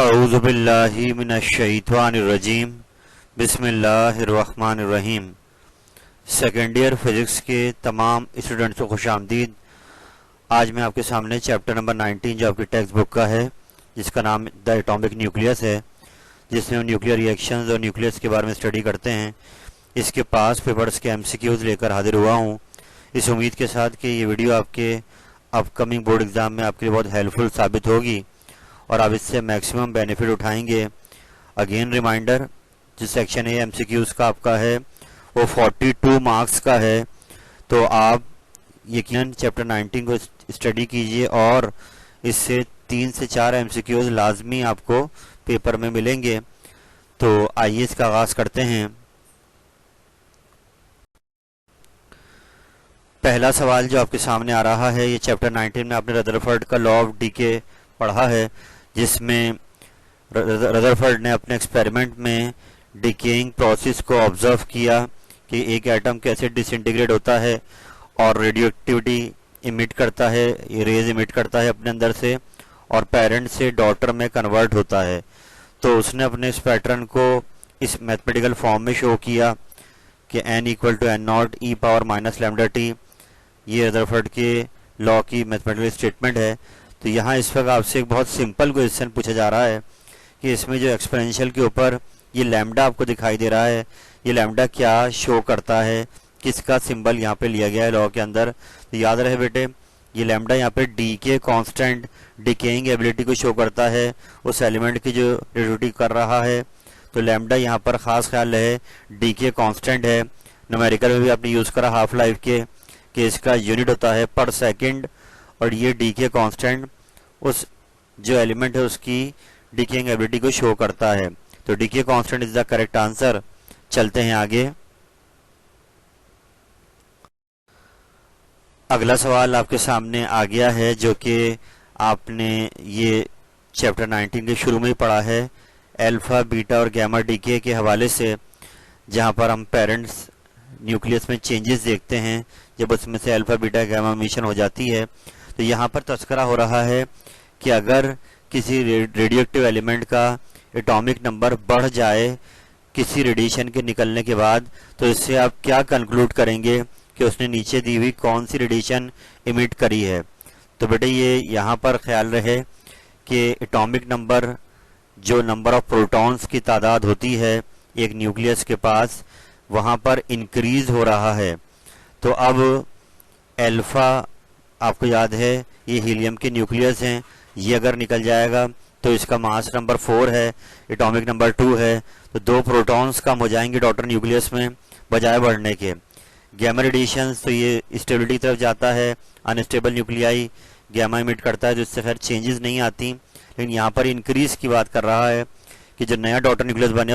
औज़ुबिल्लाहि मिनश्शैतानिर्रजीम बिस्मिल्लाहिर्रहमानिर्रहीम। Second year physics के तमाम स्टूडेंट्स को खुशामदीद। आज मैं आपके सामने चैप्टर नंबर 19 जो आपकी टेक्स्ट बुक का है, जिसका नाम द एटॉमिक न्यूक्लियस है, जिसमें हम न्यूक्लियर रिएक्शंस और न्यूक्लियस के बारे में स्टडी करते हैं। इसके पास पेपर्स के MCQs लेकर हाजिर हुआ हूँ, इस उम्मीद के साथ कि ये वीडियो आपके अपकमिंग बोर्ड एग्ज़ाम में आपके लिए बहुत हेल्पफुल साबित होगी और आप इससे मैक्सिमम बेनिफिट उठाएंगे। अगेन रिमाइंडर, जो सेक्शन ए MCQs का आपका है वो 42 मार्क्स का है, तो आप यकीनन चैप्टर 19 को स्टडी कीजिए और इससे 3 से 4 MCQs लाजमी आपको पेपर में मिलेंगे। तो आइए इसका आगाज़ करते हैं। पहला सवाल जो आपके सामने आ रहा है, ये चैप्टर 19 में आपने रदरफोर्ड का लॉ ऑफ डीके पढ़ा है, जिसमें रदरफोर्ड ने अपने एक्सपेरिमेंट में डिकेइंग प्रोसेस को ऑब्जर्व किया कि एक एटम कैसे डिसइंटीग्रेट होता है और रेडियो एक्टिविटी इमिट करता है, ये रेज इमिट करता है अपने अंदर से और पेरेंट से डॉटर में कन्वर्ट होता है। तो उसने अपने इस पैटर्न को इस मैथमेटिकल फॉर्म में शो किया कि n = n0 e⁻⁻λt। ये रदरफोर्ड के लॉ की मैथमेटिकल स्टेटमेंट है। तो यहाँ इस वक्त आपसे एक बहुत सिंपल क्वेश्चन पूछा जा रहा है कि इसमें जो एक्सपोनेंशियल के ऊपर ये लैम्डा आपको दिखाई दे रहा है, ये लैम्डा क्या शो करता है, किसका सिंबल यहाँ पे लिया गया है लॉ के अंदर। तो याद रहे बेटे, ये लैम्डा यहाँ पे डी के कांस्टेंट डिकेइंग एबिलिटी को शो करता है, उस एलिमेंट की जो रेडियोटिव कर रहा है। तो लैम्डा यहाँ पर ख़ास ख्याल रहे डी के कांस्टेंट है। न्यूमेरिकल में भी आपने यूज़ करा हाफ लाइफ के कि इसका यूनिट होता है पर सेकेंड, और ये डी के कांस्टेंट उस जो एलिमेंट है उसकी डिकेइंग एबिलिटी को शो करता है। तो डी के constant is the correct answer. चलते हैं आगे। अगला सवाल आपके सामने आ गया है, जो कि आपने ये चैप्टर 19 के शुरू में ही पढ़ा है, अल्फा बीटा और गैमा डीके के हवाले से, जहां पर हम पेरेंट्स न्यूक्लियस में चेंजेस देखते हैं जब उसमें से अल्फा बीटा गैमा मिशन हो जाती है। तो यहाँ पर तस्करा हो रहा है कि अगर किसी रेडियोएक्टिव एलिमेंट का एटॉमिक नंबर बढ़ जाए किसी रेडिएशन के निकलने के बाद, तो इससे आप क्या कंक्लूड करेंगे कि उसने नीचे दी हुई कौन सी रेडिएशन इमिट करी है। तो बेटे ये यहाँ पर ख्याल रहे कि एटॉमिक नंबर, जो नंबर ऑफ प्रोटॉन्स की तादाद होती है एक न्यूक्लियस के पास, वहाँ पर इंक्रीज हो रहा है। तो अब अल्फा आपको याद है ये हीलियम के न्यूक्लियस हैं, ये अगर निकल जाएगा तो इसका मास नंबर 4 है, एटॉमिक नंबर 2 है, तो 2 प्रोटॉन्स कम हो जाएंगे डॉटर न्यूक्लियस में बजाय बढ़ने के। गैमा रेडिएशंस, तो ये स्टेबिलिटी की तरफ जाता है, अनस्टेबल न्यूक्लियाई गैमा इमिट करता है, जिससे खैर चेंजेस नहीं आती। लेकिन यहाँ पर इंक्रीज की बात कर रहा है कि जो नया डॉटर न्यूक्लियस बने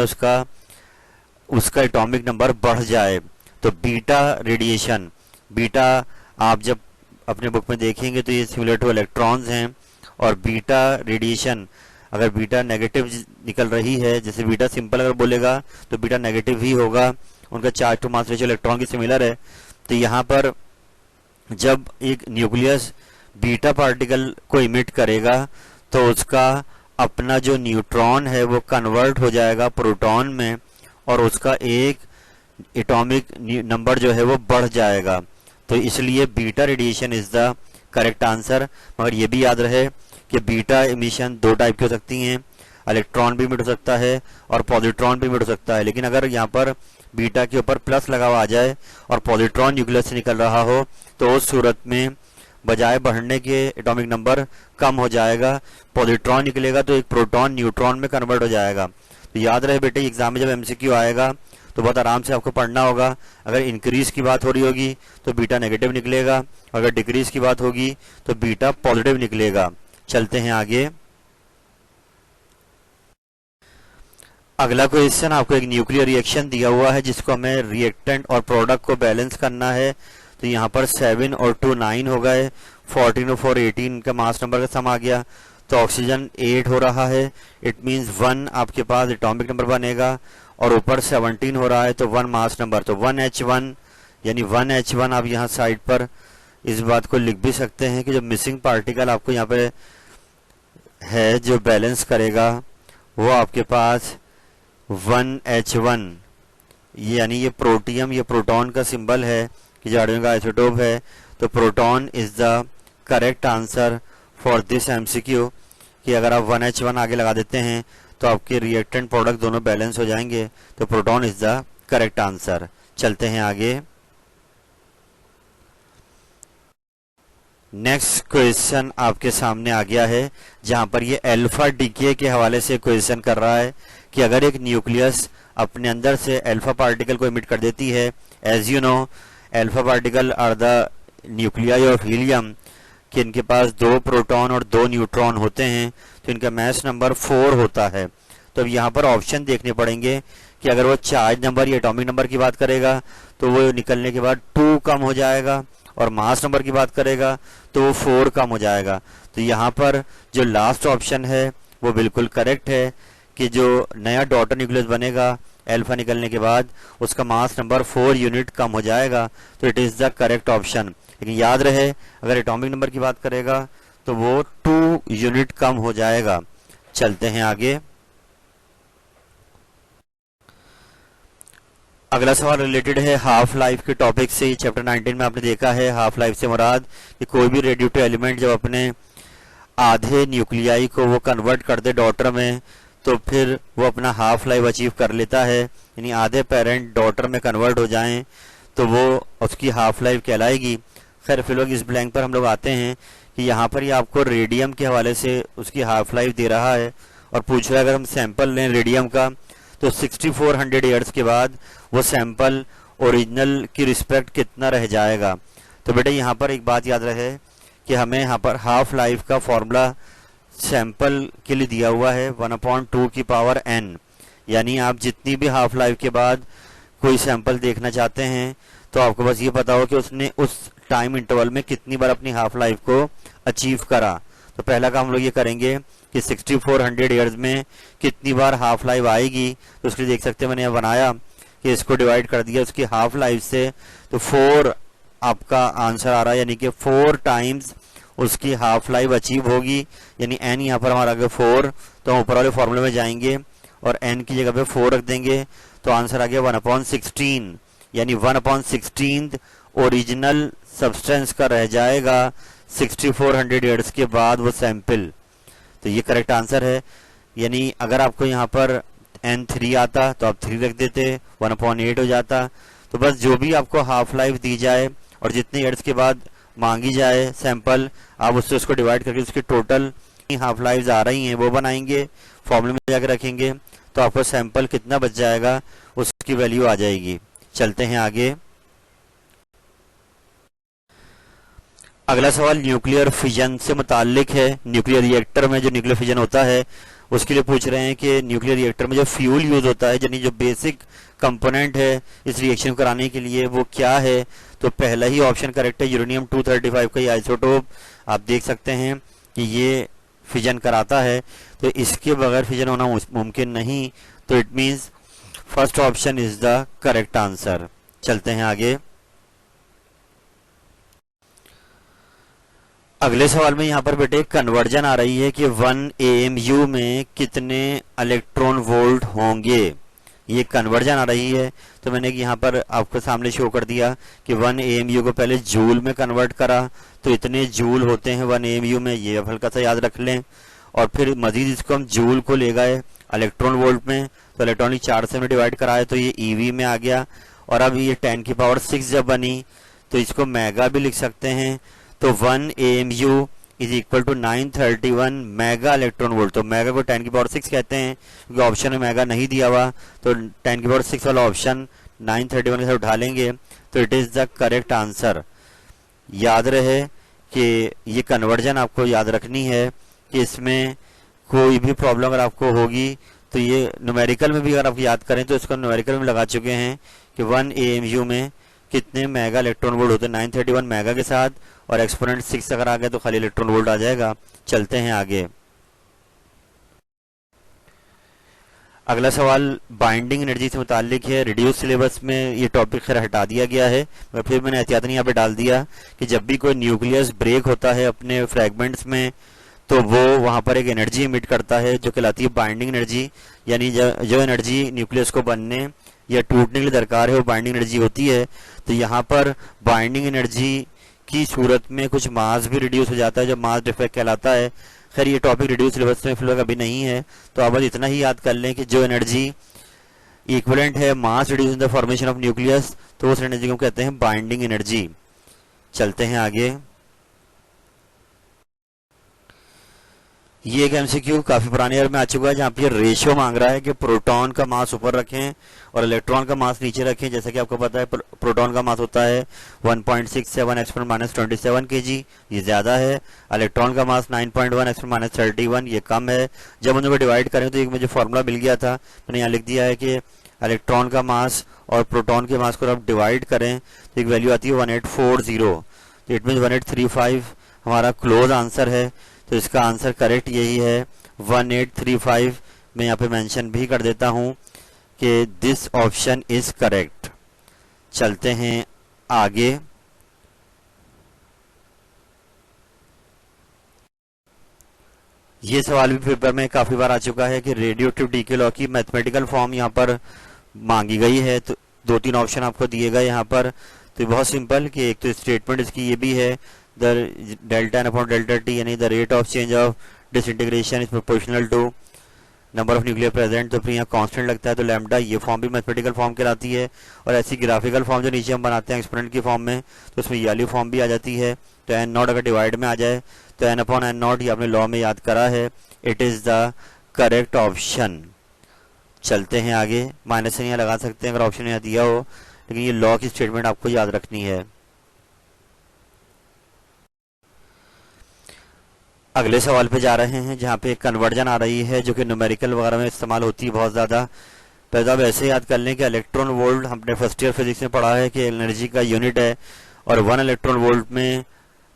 उसका एटॉमिक नंबर बढ़ जाए। तो बीटा रेडिएशन, बीटा आप जब अपने बुक में देखेंगे तो ये सिमिलर टू इलेक्ट्रॉन्स हैं, और बीटा रेडिएशन अगर बीटा नेगेटिव निकल रही है, जैसे बीटा सिंपल अगर बोलेगा तो बीटा नेगेटिव ही होगा, उनका charge to mass ratio electron की सिमिलर है। तो यहाँ पर जब एक न्यूक्लियस बीटा पार्टिकल को इमिट करेगा तो उसका अपना जो न्यूट्रॉन है वो कन्वर्ट हो जाएगा प्रोटॉन में, और उसका एक एटॉमिक नंबर जो है वो बढ़ जाएगा। तो इसलिए beta radiation is the correct answer. मगर ये भी याद रहे कि बीटा इमिशन 2 टाइप की हो सकती हैं, इलेक्ट्रॉन भी इमिट हो सकता है और पॉजिट्रॉन भी इमिट हो सकता है। लेकिन अगर यहाँ पर बीटा के ऊपर प्लस लगा हुआ आ जाए और पॉजिट्रॉन न्यूक्लियस से निकल रहा हो, तो उस सूरत में बजाय बढ़ने के एटॉमिक नंबर कम हो जाएगा। पॉजिट्रॉन निकलेगा तो एक प्रोटॉन न्यूट्रॉन में कन्वर्ट हो जाएगा। तो याद रहे बेटे, एग्जाम में जब MCQ आएगा तो बहुत आराम से आपको पढ़ना होगा। अगर इंक्रीज की बात हो रही होगी तो बीटा नेगेटिव निकलेगा, अगर डिक्रीज की बात होगी तो बीटा पॉजिटिव निकलेगा। चलते हैं आगे। अगला क्वेश्चन, आपको एक न्यूक्लियर रिएक्शन दिया हुआ है जिसको हमें रिएक्टेंट और प्रोडक्ट को बैलेंस करना है। तो यहाँ पर 7 और 2 9 हो गए, 14 और 4 18 का मास नंबर का सम आ गया। तो ऑक्सीजन 8 हो रहा है, इट मीन्स 1 आपके पास एटॉमिक नंबर बनेगा, और ऊपर 17 हो रहा है तो 1 मास नंबर, तो 1H1 यानी 1H1 आप यहाँ साइड पर इस बात को लिख भी सकते हैं कि जो मिसिंग पार्टिकल आपको यहाँ पे है जो बैलेंस करेगा वो आपके पास 1H1, यानी ये प्रोटियम, ये प्रोटॉन का सिंबल है कि जो हाइड्रोजन का आइसोटोप है। तो proton is the correct answer for this MCQ, कि अगर आप 1H1 आगे लगा देते हैं तो आपके रिएक्टेंट प्रोडक्ट दोनों बैलेंस हो जाएंगे। तो proton is the correct answer. चलते हैं आगे। नेक्स्ट क्वेश्चन आपके सामने आ गया है, जहां पर ये अल्फा डीके के हवाले से क्वेश्चन कर रहा है कि अगर एक न्यूक्लियस अपने अंदर से अल्फा पार्टिकल को इमिट कर देती है, as you know alpha particle are the nuclei of helium, कि इनके पास 2 प्रोटॉन और 2 न्यूट्रॉन होते हैं, तो इनका मास नंबर 4 होता है। तो अब यहाँ पर ऑप्शन देखने पड़ेंगे कि अगर वो चार्ज नंबर या एटॉमिक नंबर की बात करेगा तो वो निकलने के बाद 2 कम हो जाएगा, और मास नंबर की बात करेगा तो वो 4 कम हो जाएगा। तो यहाँ पर जो लास्ट ऑप्शन है वो बिल्कुल करेक्ट है, कि जो नया डॉटर न्यूक्लियस बनेगा अल्फा निकलने के बाद उसका मास नंबर 4 यूनिट कम हो जाएगा। तो it is the correct option. लेकिन याद रहे, अगर एटॉमिक नंबर की बात करेगा तो वो 2 यूनिट कम हो जाएगा। चलते हैं आगे। अगला सवाल रिलेटेड है हाफ लाइफ के टॉपिक से। चैप्टर 19 में आपने देखा है हाफ लाइफ से मुराद कि कोई भी रेडियोएक्टिव एलिमेंट जब अपने आधे न्यूक्लियाई को वो कन्वर्ट कर दे डॉटर में, तो फिर वो अपना हाफ लाइफ अचीव कर लेता है, यानी आधे पेरेंट डॉटर में कन्वर्ट हो जाएं तो वो उसकी हाफ लाइफ कहलाएगी। खैर फिलहाल इस ब्लैंक पर हम लोग आते हैं कि यहाँ पर ये आपको रेडियम के हवाले से उसकी हाफ लाइफ दे रहा है और पूछ रहा है अगर हम सैंपल लें रेडियम का तो 6400 ईयर्स के बाद वो सैंपल ओरिजिनल की रिस्पेक्ट कितना रह जाएगा। तो बेटा यहाँ पर एक बात याद रहे कि हमें यहाँ पर हाफ लाइफ का फॉर्मूला सैंपल के लिए दिया हुआ है 1/2 की पावर n, यानी आप जितनी भी हाफ लाइफ के बाद कोई सैंपल देखना चाहते हैं तो आपको बस ये पता हो कि उसने उस टाइम इंटरवल में कितनी बार अपनी हाफ लाइफ को अचीव करा। तो पहला काम हम लोग ये करेंगे कि 6400 ईयर्स में कितनी बार हाफ लाइफ आएगी। तो उसके लिए देख सकते हैं मैंने यहाँ बनाया कि इसको डिवाइड कर दिया उसकी हाफ लाइफ से, तो 4 आपका आंसर आ रहा है, यानी कि 4 टाइम्स उसकी हाफ लाइफ अचीव होगी, यानी n यहाँ पर हमारा आ गया 4। तो हम ऊपर वाले फॉर्मूले में जाएंगे और n की जगह पे 4 रख देंगे, तो आंसर आ गया 1/16, यानी 1/16 ओरिजिनल सब्सटेंस का रह जाएगा 6400 ईयर्स के बाद वो सैंपल। तो ये करेक्ट आंसर है। यानी अगर आपको यहाँ पर n3 आता तो आप 3 रख देते, 1/8 हो जाता। तो बस जो भी आपको हाफ लाइफ दी जाए और जितने ईयर्स के बाद मांगी जाए सैंपल, आप उससे उसको डिवाइड करके उसकी टोटल हाफ लाइफ आ रही हैं वो बनाएंगे, फॉर्मूले में जाकर रखेंगे, तो आपको सैंपल कितना बच जाएगा उसकी वैल्यू आ जाएगी। चलते हैं आगे। अगला सवाल न्यूक्लियर फिजन से मुताल्लिक है। न्यूक्लियर रिएक्टर में जो न्यूक्लियर फिजन होता है उसके लिए पूछ रहे हैं कि न्यूक्लियर रिएक्टर में जो फ्यूल यूज होता है, यानी जो बेसिक कंपोनेंट है इस रिएक्शन को कराने के लिए, वो क्या है। तो पहला ही ऑप्शन करेक्ट है, यूरेनियम 235 का ये आइसोटोप आप देख सकते हैं कि ये फिजन कराता है। तो इसके बगैर फिजन होना मुमकिन नहीं, तो it means first option is the correct answer. चलते हैं आगे। अगले सवाल में यहाँ पर बेटे कन्वर्जन आ रही है कि 1 AMU में कितने इलेक्ट्रॉन वोल्ट होंगे, ये कन्वर्जन आ रही है। तो मैंने यहाँ पर आपको सामने शो कर दिया कि 1 AMU को पहले जूल में कन्वर्ट करा, तो इतने जूल होते हैं 1 AMU में, ये हल्का सा याद रख लें। और फिर मजीद इसको हम जूल को ले गए इलेक्ट्रॉन वोल्ट में, तो इलेक्ट्रॉनिक चार्ज से डिवाइड कराया तो ये EV में आ गया। और अब ये 10⁶ जब बनी तो इसको मेगा भी लिख सकते हैं। तो 1 AMU is equal to 931 mega electron volt. तो मेगा को 10⁶ कहते हैं क्योंकि ऑप्शन में मेगा नहीं दिया हुआ, तो 10⁶ वाला ऑप्शन 931 के साथ उठा लेंगे, तो it is the correct answer. याद रहे कि ये कन्वर्जन आपको याद रखनी है कि इसमें कोई भी प्रॉब्लम अगर आपको होगी तो ये न्यूमेरिकल में भी अगर आप याद करें तो इसको न्यूमेरिकल में लगा चुके हैं कि 1 AMU में कितने मेगा इलेक्ट्रॉन वोल्ट होते हैं 931 मेगा के साथ, और एक्सपोनेंट 6 अगर आ गया तो खाली इलेक्ट्रॉन वोल्ट आ जाएगा। चलते हैं आगे। अगला सवाल बाइंडिंग एनर्जी से मुताल्लिक है। रिड्यूस सिलेबस में ये टॉपिक खैर हटा दिया गया है, और फिर मैंने एहतियातन यहाँ पे डाल दिया कि जब भी कोई न्यूक्लियस ब्रेक होता है अपने फ्रैगमेंट्स में तो वो वहां पर एक एनर्जी इमिट करता है जो कहलाती है बाइंडिंग एनर्जी, यानी जो एनर्जी न्यूक्लियस को बनने या टूटने के लिए दरकार है वो बाइंडिंग एनर्जी होती है। तो यहाँ पर बाइंडिंग एनर्जी की सूरत में कुछ मास भी रिड्यूस हो जाता है जो मास डिफेक्ट कहलाता है। खैर ये टॉपिक रिड्यूस सिलेबस में फिलहाल अभी नहीं है, तो आप बस इतना ही याद कर लें कि जो एनर्जी इक्विवेलेंट है mass reduce in the formation of nucleus, तो उस एनर्जी को कहते हैं बाइंडिंग एनर्जी। चलते हैं आगे। ये एक एमसीक्यू काफी पुराने ईयर में आ चुका है जहाँ पे रेशियो मांग रहा है कि प्रोटॉन का मास ऊपर रखें और इलेक्ट्रॉन का मास नीचे रखें। जैसा कि आपको पता है प्रोटॉन का मास होता है 1.67 एक्सपोनेंट -27 kg, ये ज्यादा है। इलेक्ट्रॉन का मास 9.1 एक्सपोनेंट -31, ये कम है। जब उनको डिवाइड करें तो एक मुझे फॉर्मूला मिल गया था, मैंने यहाँ लिख दिया है कि इलेक्ट्रॉन का मास और प्रोटॉन के मास को आप डिवाइड करें तो एक वैल्यू आती है 1840, तो इट मीन 1835 हमारा क्लोज आंसर है। तो इसका आंसर करेक्ट यही है 1835। मैं यहाँ पे मेंशन भी कर देता हूँ कि दिस ऑप्शन इज करेक्ट। चलते हैं आगे। ये सवाल भी पेपर में काफी बार आ चुका है कि रेडियोएक्टिव डीके लॉ की मैथमेटिकल फॉर्म यहाँ पर मांगी गई है। तो 2-3 ऑप्शन आपको दिए गए यहाँ पर। तो बहुत सिंपल कि एक तो स्टेटमेंट इसकी ये भी है the delta N upon delta T, यानी the rate of change of disintegration is proportional to number of nuclear present. तो फिर यहाँ कांस्टेंट लगता है तो लैम्डा, ये फॉर्म भी मैथमेटिकल फॉर्म कहलाती है। और ऐसी ग्राफिकल फॉर्म जो नीचे हम बनाते हैं एक्सपोनेंट की फॉर्म में, तो उसमें ये वाली फॉर्म भी आ जाती है। तो एन नॉट अगर डिवाइड में आ जाए तो एन अपॉन एन नॉट, ये आपने लॉ में याद करा है, it is the correct option. चलते हैं आगे। माइनस यहाँ लगा सकते हैं अगर ऑप्शन यहाँ दिया हो, लेकिन ये लॉ की स्टेटमेंट आपको याद रखनी है। अगले सवाल पे जा रहे हैं जहाँ पे कन्वर्जन आ रही है जो कि न्यूमेरिकल वगैरह में इस्तेमाल होती है बहुत ज़्यादा। पहले आप ऐसे याद कर लें कि इलेक्ट्रॉन वोल्ट हमने फर्स्ट ईयर फिजिक्स में पढ़ा है कि एनर्जी का यूनिट है, और 1 इलेक्ट्रॉन वोल्ट में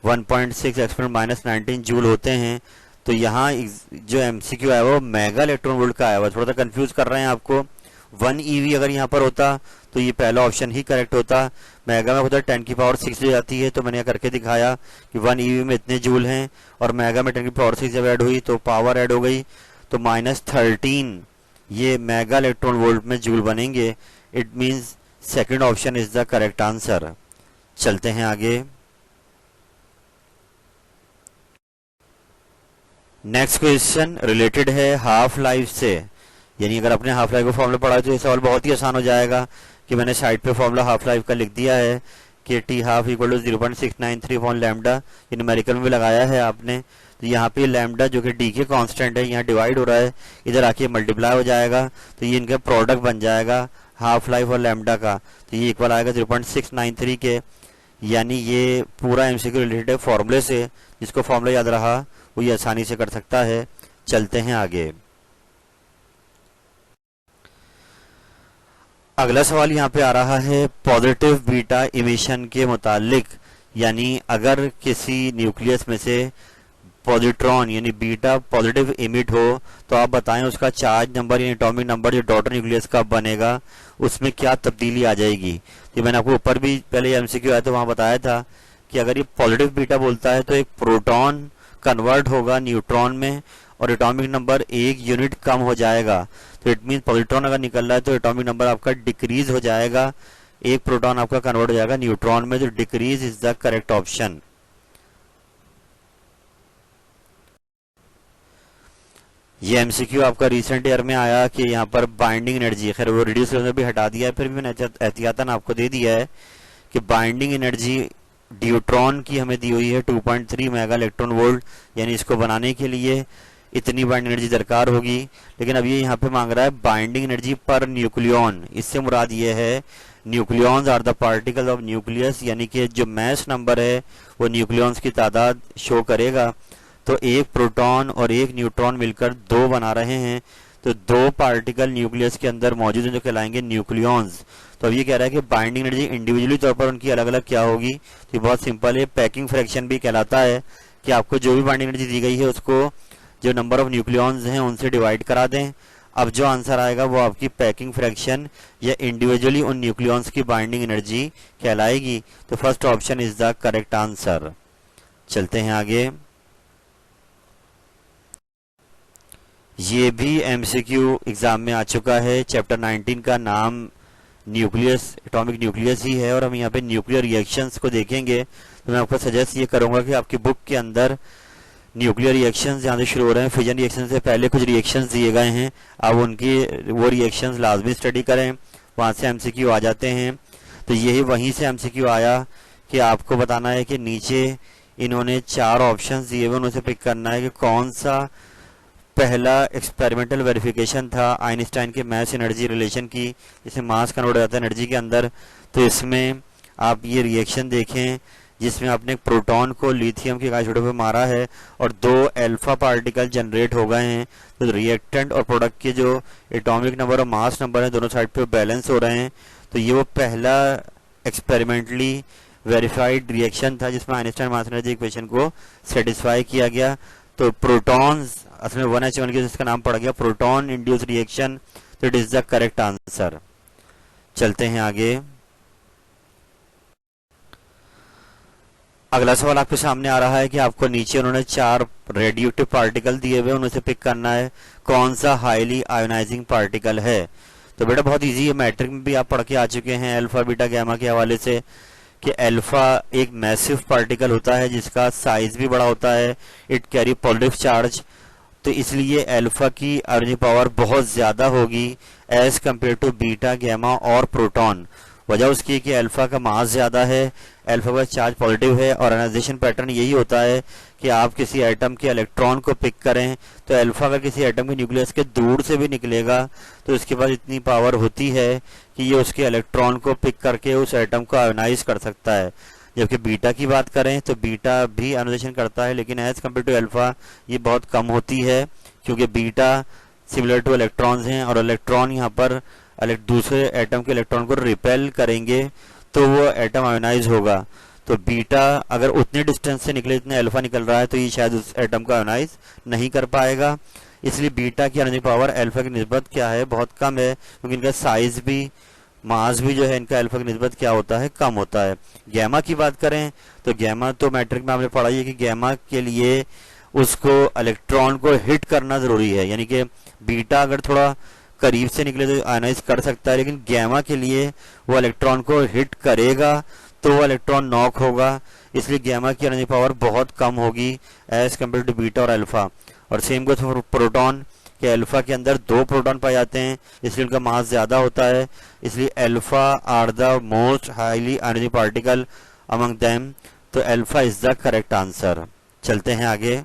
1.6 एक्सपोनेंट -19 जूल होते हैं। तो यहाँ जो एमसीक्यू आया वो मेगा इलेक्ट्रॉन वोल्ट का आया हुआ, थोड़ा सा कंफ्यूज कर रहे हैं आपको। 1 EV अगर यहाँ पर होता तो ये पहला ऑप्शन ही करेक्ट होता। मेगा में होता 10⁶ हो जाती है, तो मैंने यहाँ करके दिखाया कि 1 EV में इतने जूल हैं, और मेगा में 10⁶ जब ऐड हुई तो पावर ऐड हो गई, तो -13 ये मेगा इलेक्ट्रॉन वोल्ट में जूल बनेंगे। It means second option is the correct answer. चलते हैं आगे। नेक्स्ट क्वेश्चन रिलेटेड है हाफ लाइफ से, यानी अगर अपने हाफ लाइफ का फॉर्मूला पढ़ा है तो ये सवाल बहुत ही आसान हो जाएगा कि मैंने साइड पे फॉर्मूला हाफ लाइफ का लिख दिया है कि T half equal to 0.693 upon lambda, ये न्यूमेरिकल में भी लगाया है आपने। तो यहाँ पे लैम्डा जो कि डी के कांस्टेंट है यहाँ डिवाइड हो रहा है, इधर आके मल्टीप्लाई हो जाएगा, तो ये इनका प्रोडक्ट बन जाएगा हाफ लाइफ और लैम्डा का। तो ये इक्वल आएगा 0.693 के, यानी ये पूरा एमसीक्यू रिलेटेड फॉर्मूले से, जिसको फॉर्मूला याद रहा वो ये आसानी से कर सकता है। चलते हैं आगे। अगला सवाल यहाँ पे आ रहा है पॉजिटिव बीटा इमिशन के मुतालिक, यानी अगर किसी न्यूक्लियस में से पॉजिट्रॉन यानी बीटा पॉजिटिव इमिट हो तो आप बताएं उसका चार्ज नंबर यानी एटॉमिक नंबर जो डॉटर न्यूक्लियस का बनेगा उसमें क्या तब्दीली आ जाएगी। तो मैंने आपको ऊपर भी पहले एमसीक्यू आया तो वहां बताया था कि अगर ये पॉजिटिव बीटा बोलता है तो एक प्रोटॉन कन्वर्ट होगा न्यूट्रॉन में और एटॉमिक नंबर 1 यूनिट कम हो जाएगा। तो इट मीन पॉजिट्रॉन अगर निकल रहा है तो एटॉमिक नंबर आपका डिक्रीज हो जाएगा, एक प्रोटॉन आपका कन्वर्ट हो जाएगा न्यूट्रॉन में, तो decrease is the correct option. ये एमसीक्यू आपका रिसेंट ईयर में आया कि यहाँ पर बाइंडिंग एनर्जी, खैर वो रिड्यूस में भी हटा दिया है, फिर भी मैंने एहतियातन आपको दे दिया है कि बाइंडिंग एनर्जी ड्यूट्रॉन की हमें दी हुई है 2.3 मेगा इलेक्ट्रॉन वोल्ट, यानी इसको बनाने के लिए इतनी बाइंडिंग एनर्जी दरकार होगी। लेकिन अब ये यहाँ पे मांग रहा है बाइंडिंग एनर्जी पर न्यूक्लियॉन, इससे मुराद ये है nucleons are the particle of nucleus, यानी कि जो मैस नंबर है वो न्यूक्लियॉन्स की तादाद शो करेगा। तो एक प्रोटॉन और एक न्यूट्रॉन मिलकर 2 बना रहे हैं, तो 2 पार्टिकल न्यूक्लियस के अंदर मौजूद हैं जो कहलाएंगे न्यूक्लियॉन्स। तो अब ये कह रहा है कि बाइंडिंग एनर्जी इंडिविजुअली तौर पर उनकी अलग अलग क्या होगी। तो बहुत सिंपल है, पैकिंग फ्रैक्शन भी कहलाता है कि आपको जो भी बाइंडिंग एनर्जी दी गई है उसको जो नंबर ऑफ न्यूक्लियॉन्स हैं उनसे डिवाइड करा दें। अब जो आंसर आएगा वो आपकी पैकिंग फ्रैक्शन या इंडिविजुअली उन न्यूक्लियॉन्स की बाइंडिंग एनर्जी कहलाएगी। तो first option is the correct answer. चलते हैं आगे। ये भी एमसीक्यू एग्जाम में आ चुका है। चैप्टर 19 का नाम न्यूक्लियस, एटॉमिक न्यूक्लियस ही है और हम यहाँ पे न्यूक्लियर रिएक्शंस को देखेंगे। तो मैं आपको सजेस्ट ये करूंगा कि आपकी बुक के अंदर न्यूक्लियर रिएक्शंस जहाँ से शुरू हो रहे हैं, फिजन रिएक्शन से पहले कुछ रिएक्शंस दिए गए हैं, अब उनकी वो रिएक्शंस लाजमी स्टडी करें, वहाँ से एमसीक्यू आ जाते हैं। तो यही वहीं से एमसीक्यू आया कि आपको बताना है कि नीचे इन्होंने 4 ऑप्शंस दिए हुए, उनसे पिक करना है कि कौन सा पहला एक्सपेरिमेंटल वेरिफिकेशन था आइंस्टाइन के मास एनर्जी रिलेशन की, जिसमें मास कन्वर्ट हो जाता है एनर्जी के अंदर। तो इसमें आप ये रिएक्शन देखें जिसमें आपने प्रोटॉन को लिथियम के आइसोटोप पे मारा है और 2 अल्फा पार्टिकल जनरेट हो गए हैं। तो रिएक्टेंट और प्रोडक्ट के जो एटॉमिक नंबर और मास नंबर है दोनों साइड पे बैलेंस हो रहे हैं। तो ये वो पहला एक्सपेरिमेंटली वेरीफाइड रिएक्शन था जिसमें आइंस्टाइन मास एनर्जी इक्वेशन को सेटिस्फाई किया गया। तो प्रोटॉन्स असल में 1H1 की जिसका नाम पड़ गया प्रोटॉन इंड्यूस रिएक्शन। तो it is the correct answer. चलते हैं आगे। अगला सवाल आपके सामने आ रहा है कि आपको नीचे उन्होंने 4 रेडियोएक्टिव पार्टिकल दिए हुए, उनमें से पिक करना है कौन सा हाईली आयोनाइजिंग पार्टिकल है। तो बेटा बहुत इजी है, मैट्रिक में भी आप पढ़ के आ चुके हैं अल्फा बीटा गैमा के हवाले से कि अल्फा एक मैसिव पार्टिकल होता है जिसका साइज भी बड़ा होता है, इट कैरी पॉजिटिव चार्ज। तो इसलिए अल्फा की एनर्जी पावर बहुत ज्यादा होगी as compare to beta gamma और प्रोटॉन। वजह उसकी कि अल्फा का मास ज्यादा है, अल्फा का चार्ज पॉजिटिव है और आयोनाइजेशन पैटर्न यही होता है कि आप किसी एटम के इलेक्ट्रॉन को पिक करें तो अल्फा अगर किसी एटम के न्यूक्लियस के दूर से भी निकलेगा तो इसके पास इतनी पावर होती है कि ये उसके इलेक्ट्रॉन को पिक करके उस एटम को आयोनाइज कर सकता है। जबकि बीटा की बात करें तो बीटा भी आयोनाइजेशन करता है लेकिन एज कम्पेयर टू अल्फा ये बहुत कम होती है, क्योंकि बीटा सिमिलर टू इलेक्ट्रॉन्स हैं और इलेक्ट्रॉन यहाँ पर दूसरे एटम के इलेक्ट्रॉन को रिपेल करेंगे तो वो एटम आयोनाइज होगा। तो बीटा अगर उतने डिस्टेंस से निकले जितने अल्फा निकल रहा है तो ये शायद उस एटम को आयोनाइज नहीं कर पाएगा। इसलिए बीटा की एनर्जी पावर अल्फा की निस्बत क्या है, बहुत कम है, क्योंकि इनका साइज भी मास भी जो है इनका अल्फा की निस्बत क्या होता है, कम होता है। गैमा की बात करें तो गैमा तो मैट्रिक में आपने पढ़ा है कि गैमा के लिए उसको इलेक्ट्रॉन को हिट करना जरूरी है, यानी कि बीटा अगर थोड़ा करीब से निकले तो आयोनाइज कर सकता है, लेकिन गैमा के लिए वो इलेक्ट्रॉन को हिट करेगा तो वो इलेक्ट्रॉन नॉक होगा। इसलिए गैमा की एनर्जी पावर बहुत कम होगी एज कम्पेयर टू बीटा और अल्फा। और सेम को प्रोटॉन के अल्फा के अंदर 2 प्रोटॉन पाए जाते हैं इसलिए उनका मास ज्यादा होता है, इसलिए alpha are the most highly energy particle among them. तो alpha is the correct answer. चलते हैं आगे।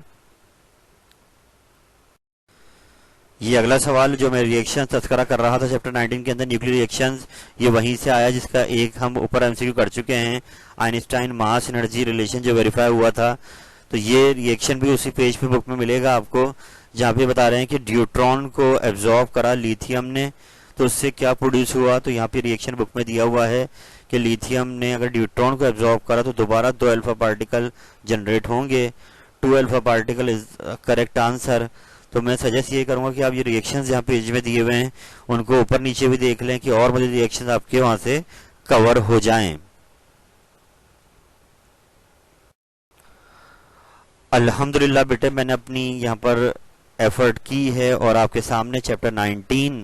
ये अगला सवाल जो मैं रिएक्शन तस्करा कर रहा था चैप्टर 19 के अंदर न्यूक्लियर रिएक्शंस, ये वहीं से आया जिसका एक हम ऊपर एमसीक्यू कर चुके हैं, आइंस्टाइन मास एनर्जी रिलेशन जो वेरीफाई हुआ था। तो ये रिएक्शन भी उसी पेज पे बुक में मिलेगा आपको, जहाँ पे बता रहे हैं कि ड्यूट्रॉन को एब्जॉर्ब करा लिथियम ने तो उससे क्या प्रोड्यूस हुआ। तो यहाँ पे रिएक्शन बुक में दिया हुआ है कि लिथियम ने अगर ड्यूट्रॉन को एब्जॉर्ब करा तो दोबारा 2 अल्फा पार्टिकल जनरेट होंगे। 2 alpha particle is correct answer. तो मैं सजेस्ट ये करूंगा कि आप ये रिएक्शंस यहाँ पेज में दिए हुए हैं उनको ऊपर नीचे भी देख लें कि और मुझे रिएक्शंस आपके वहां से कवर हो जाएं। अल्हम्दुलिल्लाह बेटे मैंने अपनी यहाँ पर एफर्ट की है और आपके सामने चैप्टर 19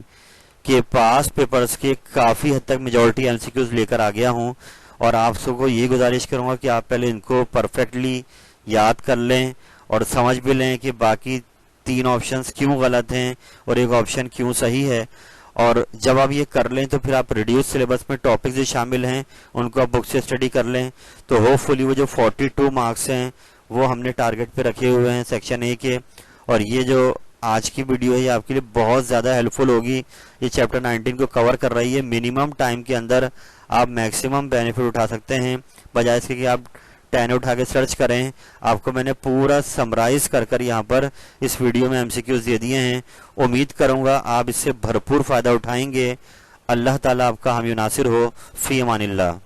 के पास पेपर्स के काफी हद तक मेजॉरिटी एमसीक्यूज लेकर आ गया हूँ और आप सबको ये गुजारिश करूंगा कि आप पहले इनको परफेक्टली याद कर लें और समझ भी लें कि बाकी 3 ऑप्शंस क्यों गलत हैं और एक ऑप्शन क्यों सही है। और जब आप ये कर लें तो फिर आप रिड्यूस सिलेबस में टॉपिक्स जो शामिल हैं उनको आप बुक से स्टडी कर लें तो होपफुली वो जो 42 मार्क्स हैं वो हमने टारगेट पे रखे हुए हैं सेक्शन ए के। और ये जो आज की वीडियो है ये आपके लिए बहुत ज़्यादा हेल्पफुल होगी। ये चैप्टर 19 को कवर कर रही है, मिनिमम टाइम के अंदर आप मैक्सिमम बेनिफिट उठा सकते हैं, बजाय इसके कि आप 10 उठा के सर्च करें। आपको मैंने पूरा समराइज कर यहाँ पर इस वीडियो में एमसीक्यूज दे दिए हैं। उम्मीद करूंगा आप इससे भरपूर फायदा उठाएंगे। अल्लाह ताला आपका हामी नासिर हो। फी अमानिल्लाह।